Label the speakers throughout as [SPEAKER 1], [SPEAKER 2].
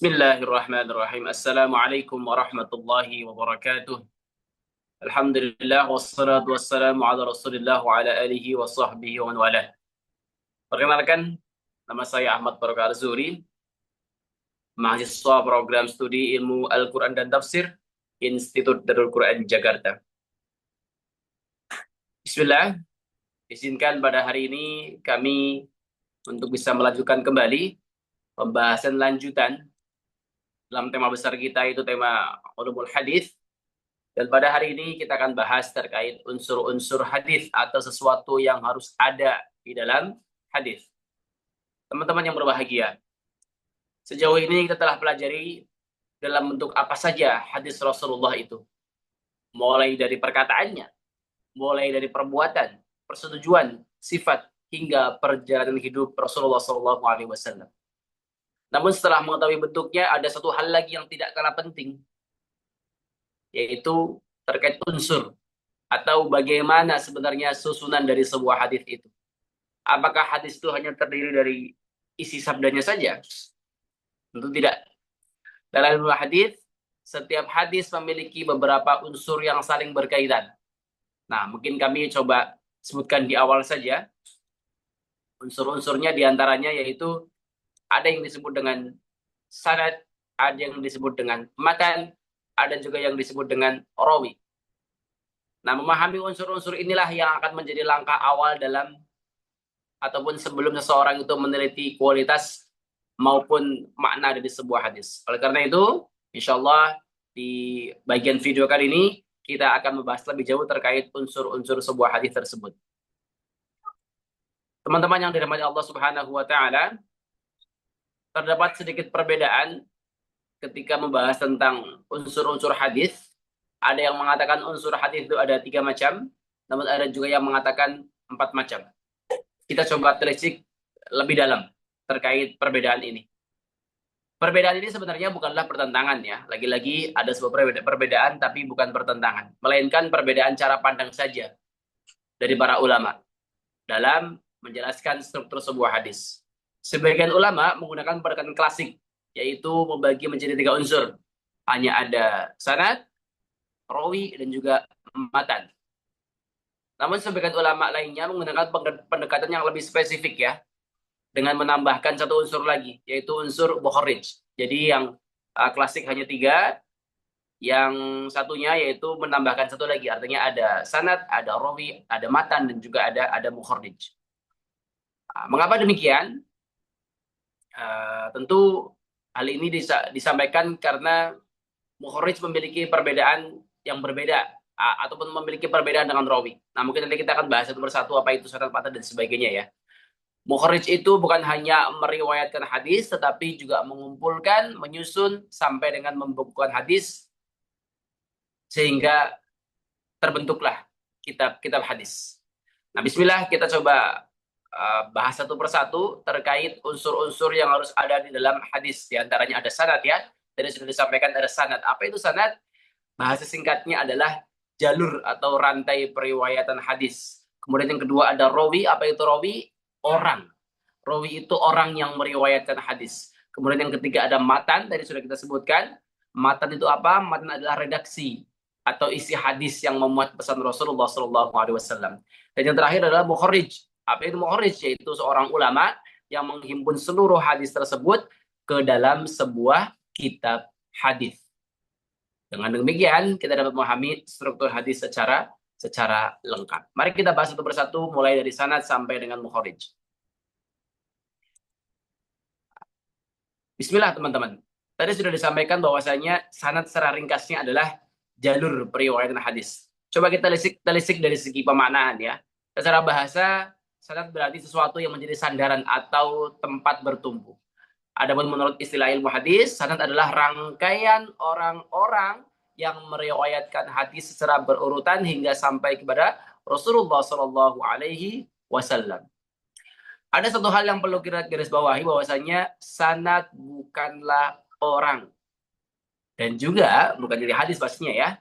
[SPEAKER 1] Bismillahirrahmanirrahim. Assalamualaikum warahmatullahi wabarakatuh. Alhamdulillah wassalatu wassalamu ala Rasulillah wa ala alihi wa sahbihi wa man walah. Perkenalkan, nama saya Ahmad Barokah Al-Zuri, mahasiswa program studi ilmu Al-Quran dan Tafsir, Institut Darul Quran Jakarta. Bismillah, izinkan pada hari ini kami untuk bisa melanjutkan kembali pembahasan lanjutan dalam tema besar kita, itu tema Ulumul Hadis. Dan pada hari ini kita akan bahas terkait unsur-unsur hadis atau sesuatu yang harus ada di dalam hadis. Teman-teman yang berbahagia, sejauh ini kita telah pelajari dalam bentuk apa saja hadis Rasulullah itu. Mulai dari perkataannya, mulai dari perbuatan, persetujuan, sifat, hingga perjalanan hidup Rasulullah SAW. Namun setelah mengetahui bentuknya, ada satu hal lagi yang tidak kalah penting, yaitu terkait unsur atau bagaimana sebenarnya susunan dari sebuah hadis itu. Apakah hadis itu hanya terdiri dari isi sabdanya saja? Tentu tidak. Dalam ilmu hadis, setiap hadis memiliki beberapa unsur yang saling berkaitan. Nah, mungkin kami coba sebutkan di awal saja. Unsur-unsurnya diantaranya yaitu ada yang disebut dengan sanad, ada yang disebut dengan matan, ada juga yang disebut dengan rawi. Nah, memahami unsur-unsur inilah yang akan menjadi langkah awal dalam ataupun sebelum seseorang itu meneliti kualitas maupun makna dari sebuah hadis. Oleh karena itu, insya Allah di bagian video kali ini kita akan membahas lebih jauh terkait unsur-unsur sebuah hadis tersebut. Teman-teman yang dirahmati Allah Subhanahu wa Ta'ala, terdapat sedikit perbedaan ketika membahas tentang unsur-unsur hadis. Ada yang mengatakan unsur hadis itu ada 3 macam, namun ada juga yang mengatakan 4 macam. Kita coba telisik lebih dalam terkait perbedaan ini. Perbedaan ini sebenarnya bukanlah pertentangan ya. Lagi-lagi ada sebuah perbedaan tapi bukan pertentangan, melainkan perbedaan cara pandang saja dari para ulama dalam menjelaskan struktur sebuah hadis. Sebagian ulama menggunakan pendekatan klasik, yaitu membagi menjadi 3 unsur. Hanya ada sanad, rawi, dan juga matan. Namun sebagian ulama lainnya menggunakan pendekatan yang lebih spesifik ya, dengan menambahkan 1 unsur lagi, yaitu unsur mukharrij. Jadi yang klasik hanya 3, yang satunya yaitu menambahkan 1 lagi, artinya ada sanad, ada rawi, ada matan, dan juga ada mukharrij. Mengapa demikian? Tentu hal ini disampaikan karena mukharrij memiliki perbedaan yang berbeda ataupun memiliki perbedaan dengan rawi. Nah, mungkin nanti kita akan bahas satu persatu apa itu sanad, matan, dan sebagainya ya. Mukharrij itu bukan hanya meriwayatkan hadis, tetapi juga mengumpulkan, menyusun sampai dengan membukukan hadis sehingga terbentuklah kitab hadis. Nah, bismillah kita coba bahas satu persatu terkait unsur-unsur yang harus ada di dalam hadis. Di antaranya ada sanad ya. Tadi sudah disampaikan ada sanad. Apa itu sanad? Bahasa singkatnya adalah jalur atau rantai periwayatan hadis. Kemudian yang kedua ada rawi. Apa itu rawi? Orang. Rawi itu orang yang meriwayatkan hadis. Kemudian yang ketiga ada matan. Tadi sudah kita sebutkan. Matan itu apa? Matan adalah redaksi atau isi hadis yang memuat pesan Rasulullah SAW. Dan yang terakhir adalah mukharrij. Apa itu mukharrij? Yaitu seorang ulama yang menghimpun seluruh hadis tersebut ke dalam sebuah kitab hadis. Dengan demikian kita dapat memahami struktur hadis secara lengkap. Mari kita bahas satu persatu mulai dari sanad sampai dengan mukharrij. Bismillah teman-teman. Tadi sudah disampaikan bahwasanya sanad secara ringkasnya adalah jalur periwayatan hadis. Coba kita telisik dari segi pemaknaan ya. Secara bahasa, sanad berarti sesuatu yang menjadi sandaran atau tempat bertumpu. Adapun menurut istilah ilmu hadis, sanad adalah rangkaian orang-orang yang meriwayatkan hadis secara berurutan hingga sampai kepada Rasulullah SAW. Ada satu hal yang perlu kita garis bawahi, bahwasanya sanad bukanlah orang dan juga bukan dari hadis pastinya ya.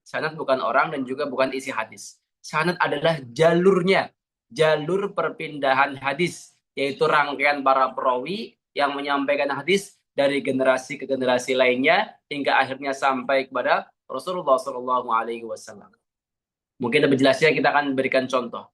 [SPEAKER 1] Sanad bukan orang dan juga bukan isi hadis. Sanad adalah jalurnya, jalur perpindahan hadis, yaitu rangkaian para perawi yang menyampaikan hadis dari generasi ke generasi lainnya hingga akhirnya sampai kepada Rasulullah Shallallahu Alaihi Wasallam. Mungkin lebih jelasnya kita akan berikan contoh.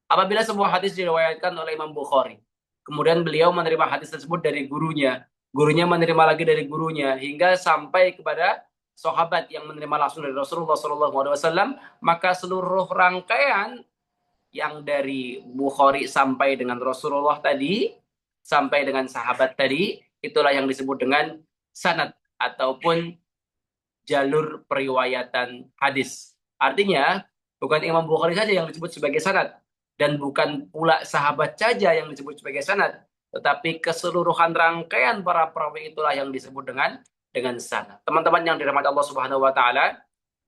[SPEAKER 1] Apabila sebuah hadis diriwayatkan oleh Imam Bukhari, kemudian beliau menerima hadis tersebut dari gurunya, gurunya menerima lagi dari gurunya, hingga sampai kepada sahabat yang menerima langsung dari Rasulullah SAW, maka seluruh rangkaian yang dari Bukhari sampai dengan Rasulullah tadi, sampai dengan sahabat tadi, itulah yang disebut dengan sanad ataupun jalur periwayatan hadis. Artinya, bukan Imam Bukhari saja yang disebut sebagai sanad, dan bukan pula sahabat saja yang disebut sebagai sanad, tetapi keseluruhan rangkaian para perawi itulah yang disebut dengan sanad. Teman-teman yang dirahmati Allah Subhanahu wa taala,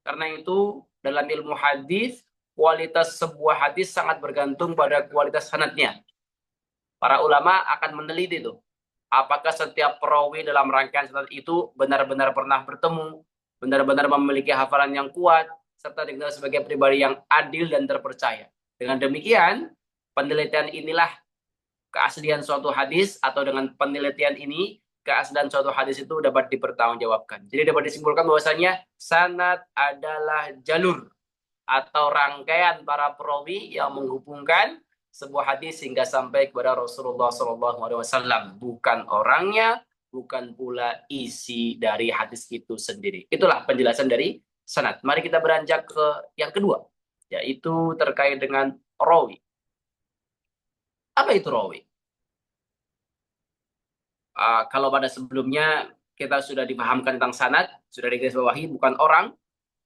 [SPEAKER 1] karena itu dalam ilmu hadis kualitas sebuah hadis sangat bergantung pada kualitas sanadnya. Para ulama akan meneliti itu. Apakah setiap perawi dalam rangkaian sanad itu benar-benar pernah bertemu, benar-benar memiliki hafalan yang kuat, serta dikenal sebagai pribadi yang adil dan terpercaya. Dengan demikian, penelitian inilah keaslian suatu hadis, atau dengan penelitian ini, keaslian suatu hadis itu dapat dipertanggungjawabkan. Jadi dapat disimpulkan bahwasanya sanad adalah jalur atau rangkaian para perawi yang menghubungkan sebuah hadis hingga sampai kepada Rasulullah SAW. Bukan orangnya, bukan pula isi dari hadis itu sendiri. Itulah penjelasan dari sanad. Mari kita beranjak ke yang kedua, yaitu terkait dengan rawi. Apa itu rawi? Kalau pada sebelumnya kita sudah dipahamkan tentang sanad, sudah digarisbawahi bukan orang.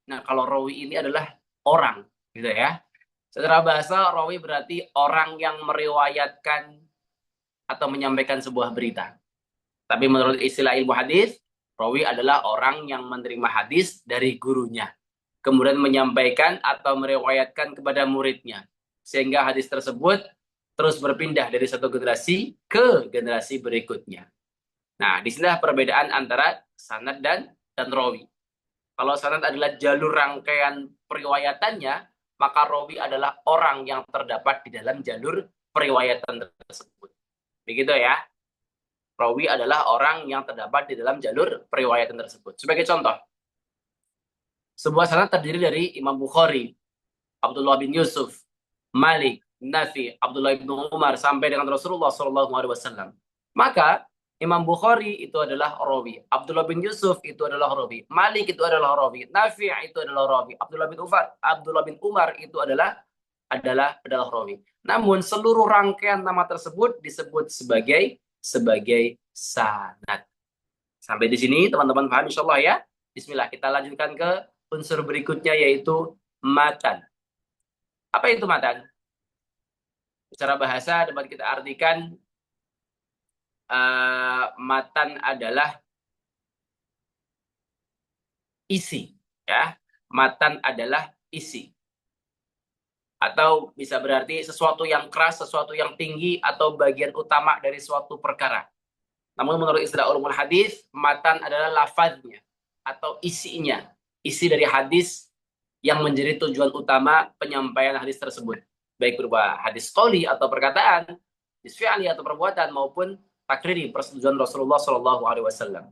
[SPEAKER 1] Nah, kalau rawi ini adalah orang, gitu ya. Secara bahasa, rawi berarti orang yang meriwayatkan atau menyampaikan sebuah berita. Tapi menurut istilah ilmu hadis, rawi adalah orang yang menerima hadis dari gurunya, kemudian menyampaikan atau meriwayatkan kepada muridnya, sehingga hadis tersebut terus berpindah dari satu generasi ke generasi berikutnya. Nah, disinilah perbedaan antara sanad dan rawi. Kalau sanad adalah jalur rangkaian periwayatannya, maka rawi adalah orang yang terdapat di dalam jalur periwayatan tersebut. Begitu ya. Rawi adalah orang yang terdapat di dalam jalur periwayatan tersebut. Sebagai contoh, sebuah sanad terdiri dari Imam Bukhari, Abdullah bin Yusuf, Malik, Nafi, Abdullah bin Umar sampai dengan Rasulullah SAW. Maka Imam Bukhari itu adalah rawi, Abdullah bin Yusuf itu adalah rawi, Malik itu adalah rawi, Nafi itu adalah rawi, Abdullah bin Umar itu adalah rawi. Namun seluruh rangkaian nama tersebut disebut sebagai sanad. Sampai di sini teman-teman paham insyaallah ya. Bismillah, kita lanjutkan ke unsur berikutnya, yaitu matan. Apa itu matan? Secara bahasa dapat kita artikan matan adalah isi, ya. Matan adalah isi. Atau bisa berarti sesuatu yang keras, sesuatu yang tinggi, atau bagian utama dari suatu perkara. Namun menurut istilah ulumul hadis, matan adalah lafadznya atau isinya, isi dari hadis yang menjadi tujuan utama penyampaian hadis tersebut, baik berupa hadis qauli atau perkataan, hadis fi'li atau perbuatan, maupun takriri, persetujuan Rasulullah SAW.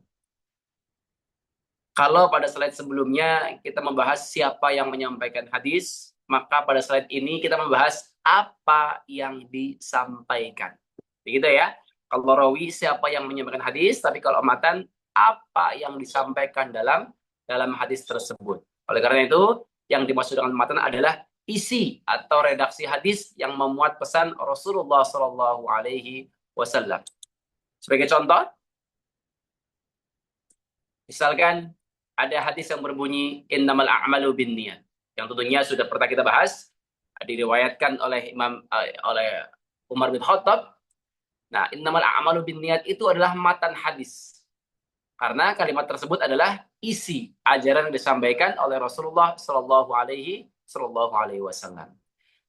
[SPEAKER 1] Kalau pada slide sebelumnya kita membahas siapa yang menyampaikan hadis, maka pada slide ini kita membahas apa yang disampaikan. Begitu ya. Kalau rawi, siapa yang menyampaikan hadis, tapi kalau matan, apa yang disampaikan dalam hadis tersebut. Oleh karena itu, yang dimaksud dengan matan adalah isi atau redaksi hadis yang memuat pesan Rasulullah SAW. Sebagai contoh, misalkan ada hadis yang berbunyi innamal a'malu binniyat, yang tentunya sudah pernah kita bahas, diriwayatkan oleh oleh Umar bin Khattab. Nah, innamal a'malu binniyat itu adalah matan hadis. Karena kalimat tersebut adalah isi ajaran yang disampaikan oleh Rasulullah Shallallahu Alaihi Wasallam.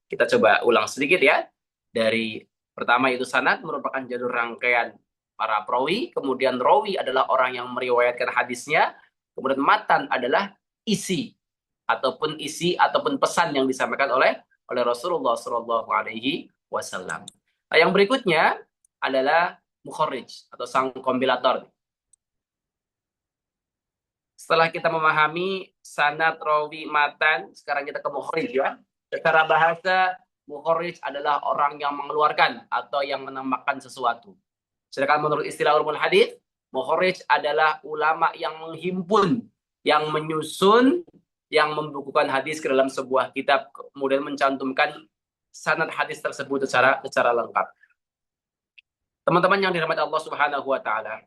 [SPEAKER 1] Kita coba ulang sedikit ya. Dari pertama itu sanad merupakan jalur rangkaian para perawi, kemudian rawi adalah orang yang meriwayatkan hadisnya, kemudian matan adalah isi ataupun pesan yang disampaikan oleh Rasulullah Shallallahu Alaihi Wasallam. Nah, yang berikutnya adalah mukharrij atau sang kompilator. setelah kita memahami sanad, rawi, matan, sekarang kita ke mukhrij ya. Secara bahasa, mukhrij adalah orang yang mengeluarkan atau yang menambahkan sesuatu. Sedangkan menurut istilah ulumul hadis, mukhrij adalah ulama yang menghimpun, yang menyusun, yang membukukan hadis ke dalam sebuah kitab, kemudian mencantumkan sanad hadis tersebut secara lengkap. Teman-teman yang dirahmati Allah Subhanahu wa taala,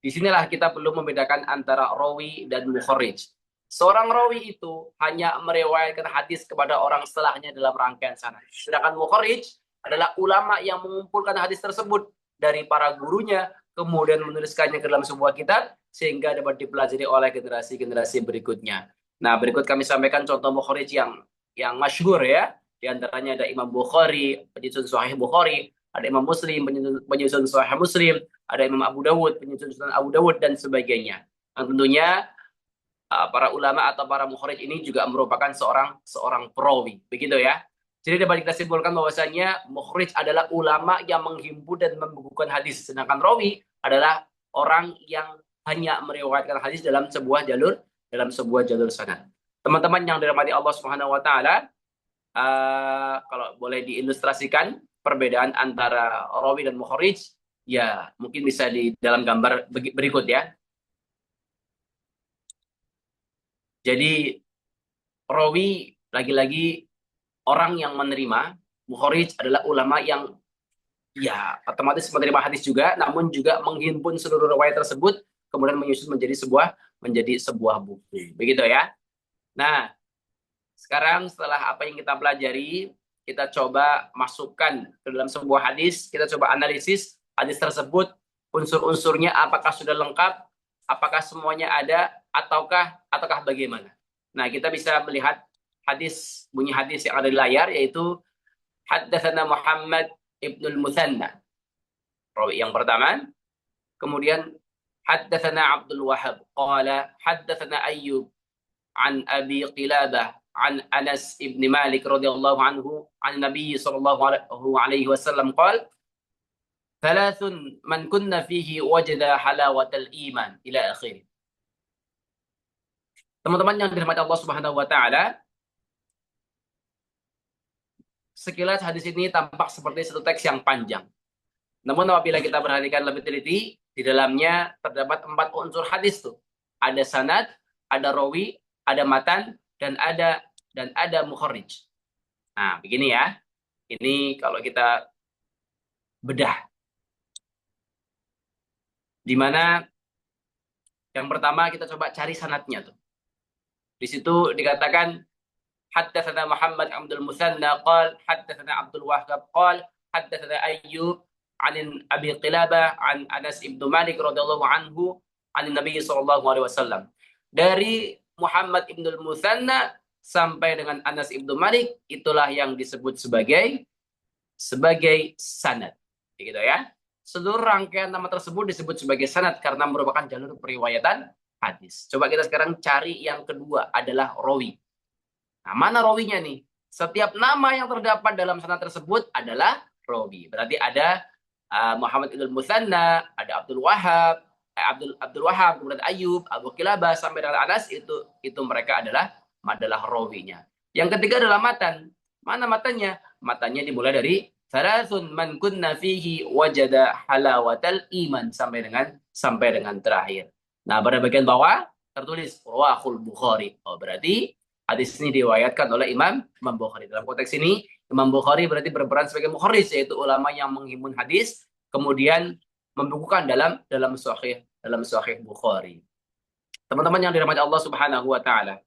[SPEAKER 1] disinilah kita perlu membedakan antara rawi dan mukhrij. Seorang rawi itu hanya meriwayatkan hadis kepada orang setelahnya dalam rangkaian sanad. Sedangkan mukhrij adalah ulama yang mengumpulkan hadis tersebut dari para gurunya, kemudian menuliskannya ke dalam sebuah kitab sehingga dapat dipelajari oleh generasi-generasi berikutnya. Nah, berikut kami sampaikan contoh mukhrij yang masyhur ya. Di antaranya ada Imam Bukhari, penyusun Sahih Bukhari, ada Imam Muslim, penyusun Sahih Muslim, ada Imam Abu Dawud, penyusun Sunan Abu Dawud, dan sebagainya. Dan tentunya para ulama atau para mukhrij ini juga merupakan seorang perawi, begitu ya. Jadi dapat kita simpulkan bahwasanya mukhrij adalah ulama yang menghimpun dan membukukan hadis, sedangkan rawi adalah orang yang hanya meriwayatkan hadis dalam sebuah jalur sanad. Teman-teman yang dirahmati Allah Subhanahu wa taala, kalau boleh diilustrasikan perbedaan antara rawi dan mukhrij, ya mungkin bisa di dalam gambar berikut ya. Jadi rawi lagi-lagi orang yang menerima, mukhrij adalah ulama yang ya otomatis menerima hadis juga, namun juga menghimpun seluruh riwayat tersebut kemudian menyusun menjadi sebuah buku. Begitu ya. Nah, sekarang setelah apa yang kita pelajari, kita coba masukkan ke dalam sebuah hadis, kita coba analisis hadis tersebut, unsur-unsurnya apakah sudah lengkap, apakah semuanya ada, ataukah bagaimana. Nah, kita bisa melihat bunyi hadis yang ada di layar, yaitu Haddatsana Muhammad ibnul Muthanna, rawi yang pertama. Kemudian Haddatsana Abdul Wahhab qala haddatsana Ayyub an Abi Qilabah an Anas ibn Malik radhiyallahu anhu an Nabi sallallahu alaihi wasallam qala thalathun man kunna fihi wajada halawatal iman ila akhir. Teman-teman yang dirahmati Allah Subhanahu wa taala, sekilas hadis ini tampak seperti satu teks yang panjang. Namun apabila kita perhatikan lebih teliti, di dalamnya terdapat 4 unsur hadis tuh. Ada sanad, ada rawi, ada matan, dan ada mukhrij. Nah, begini ya. Ini kalau kita bedah. Di mana yang pertama kita coba cari sanadnya tuh. Di situ dikatakan haddatsana Muhammad Abdul Muthanna qala haddatsana Abdul Wahhab qala haddatsana Ayyub an Abi Qilabah an Anas ibn Malik radhiyallahu anhu an Nabi sallallahu alaihi wasallam. Dari Muhammad ibn Muthanna sampai dengan Anas ibn Malik, itulah yang disebut sebagai sanad. Begitu ya. Seluruh rangkaian nama tersebut disebut sebagai sanad karena merupakan jalur periwayatan hadis. Coba kita sekarang cari yang kedua, adalah rawi. Nah, mana rawinya nih? Setiap nama yang terdapat dalam sanad tersebut adalah rawi. Berarti ada Muhammad ibn Muthanna, ada Abdul Wahhab, kemudian Ayyub, Abu Qilabah sampai dengan Anas, itu mereka adalah rawinya. Yang ketiga adalah matan. Mana matannya? Matannya dimulai dari thalathun man kunna fihi wajada halawatal iman sampai dengan terakhir. Nah, pada bagian bawah tertulis rawahul Bukhari. Oh, berarti hadis ini diriwayatkan oleh Imam Bukhari. Dalam konteks ini, Imam Bukhari berarti berperan sebagai mukhrij, yaitu ulama yang menghimpun hadis kemudian membukukan dalam sahih Bukhari. Teman-teman yang dirahmati Allah Subhanahu wa taala,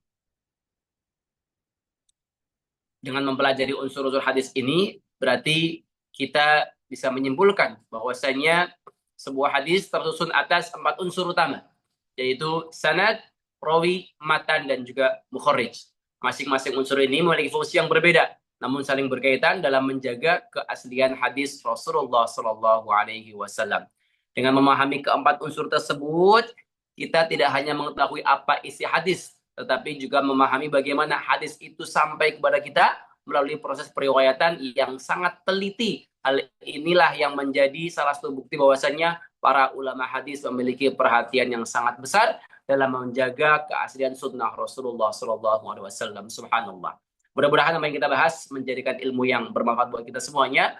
[SPEAKER 1] dengan mempelajari unsur-unsur hadis ini berarti kita bisa menyimpulkan bahwasanya sebuah hadis tersusun atas 4 unsur utama, yaitu sanad, rawi, matan, dan juga mukhrij. Masing-masing unsur ini memiliki fungsi yang berbeda, namun saling berkaitan dalam menjaga keaslian hadis Rasulullah Shallallahu Alaihi Wasallam. Dengan memahami keempat unsur tersebut, kita tidak hanya mengetahui apa isi hadis, tetapi juga memahami bagaimana hadis itu sampai kepada kita melalui proses periwayatan yang sangat teliti. Hal inilah yang menjadi salah satu bukti bahwasannya para ulama hadis memiliki perhatian yang sangat besar dalam menjaga keaslian sunnah Rasulullah Sallallahu Alaihi Wasallam. Subhanallah. Mudah-mudahan apa yang kita bahas menjadikan ilmu yang bermanfaat buat kita semuanya.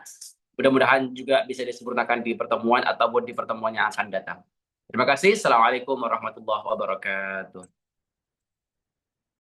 [SPEAKER 1] Mudah-mudahan juga bisa disempurnakan di pertemuan ataupun di pertemuan yang akan datang. Terima kasih. Assalamualaikum warahmatullahi wabarakatuh.